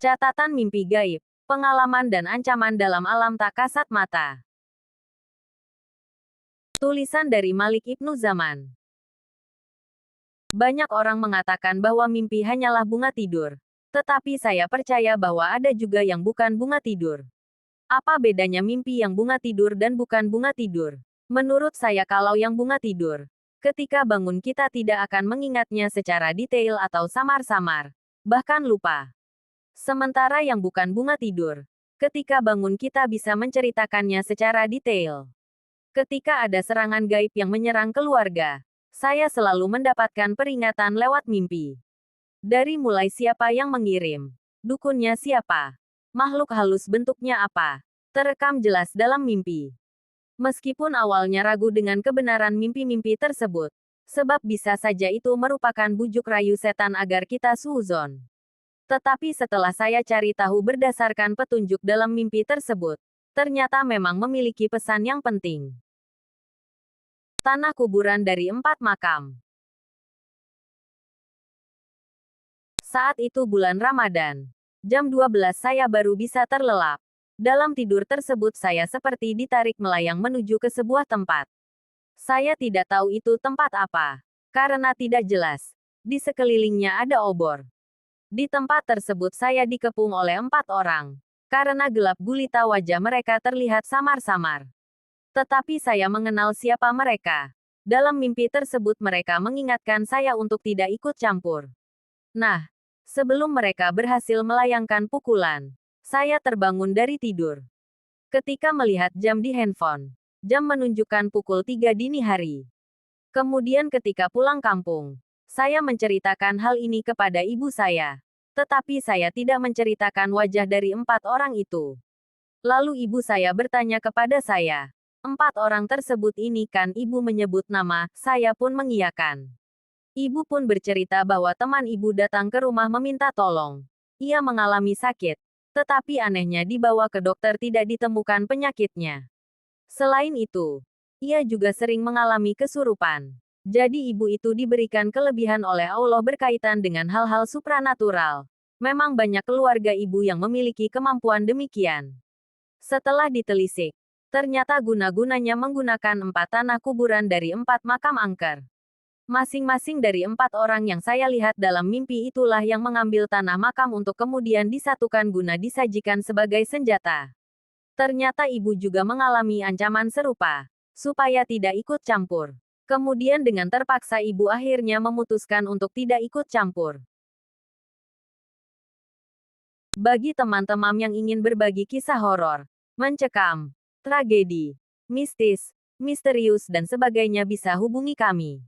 Catatan mimpi gaib, pengalaman dan ancaman dalam alam tak kasat mata. Tulisan dari Malik Ibnu Zaman. Banyak orang mengatakan bahwa mimpi hanyalah bunga tidur. Tetapi saya percaya bahwa ada juga yang bukan bunga tidur. Apa bedanya mimpi yang bunga tidur dan bukan bunga tidur? Menurut saya kalau yang bunga tidur, ketika bangun kita tidak akan mengingatnya secara detail atau samar-samar, bahkan lupa. Sementara yang bukan bunga tidur, ketika bangun kita bisa menceritakannya secara detail. Ketika ada serangan gaib yang menyerang keluarga, saya selalu mendapatkan peringatan lewat mimpi. Dari mulai siapa yang mengirim, dukunnya siapa, makhluk halus bentuknya apa, terekam jelas dalam mimpi. Meskipun awalnya ragu dengan kebenaran mimpi-mimpi tersebut, sebab bisa saja itu merupakan bujuk rayu setan agar kita suuzon. Tetapi setelah saya cari tahu berdasarkan petunjuk dalam mimpi tersebut, ternyata memang memiliki pesan yang penting. Tanah kuburan dari 4 makam. Saat itu bulan Ramadan. Jam 12 saya baru bisa terlelap. Dalam tidur tersebut saya seperti ditarik melayang menuju ke sebuah tempat. Saya tidak tahu itu tempat apa. Karena tidak jelas. Di sekelilingnya ada obor. Di tempat tersebut saya dikepung oleh 4 orang. Karena gelap gulita wajah mereka terlihat samar-samar. Tetapi saya mengenal siapa mereka. Dalam mimpi tersebut mereka mengingatkan saya untuk tidak ikut campur. Nah, sebelum mereka berhasil melayangkan pukulan, saya terbangun dari tidur. Ketika melihat jam di handphone, jam menunjukkan pukul 3 dini hari. Kemudian ketika pulang kampung, saya menceritakan hal ini kepada ibu saya. Tetapi saya tidak menceritakan wajah dari 4 orang itu. Lalu ibu saya bertanya kepada saya, 4 orang tersebut ini kan ibu menyebut nama, saya pun mengiyakan. Ibu pun bercerita bahwa teman ibu datang ke rumah meminta tolong. Ia mengalami sakit. Tetapi anehnya dibawa ke dokter tidak ditemukan penyakitnya. Selain itu, ia juga sering mengalami kesurupan. Jadi ibu itu diberikan kelebihan oleh Allah berkaitan dengan hal-hal supranatural. Memang banyak keluarga ibu yang memiliki kemampuan demikian. Setelah ditelisik, ternyata guna-gunanya menggunakan 4 tanah kuburan dari 4 makam angker. Masing-masing dari 4 orang yang saya lihat dalam mimpi itulah yang mengambil tanah makam untuk kemudian disatukan guna disajikan sebagai senjata. Ternyata ibu juga mengalami ancaman serupa, supaya tidak ikut campur. Kemudian dengan terpaksa ibu akhirnya memutuskan untuk tidak ikut campur. Bagi teman-teman yang ingin berbagi kisah horor, mencekam, tragedi, mistis, misterius dan sebagainya bisa hubungi kami.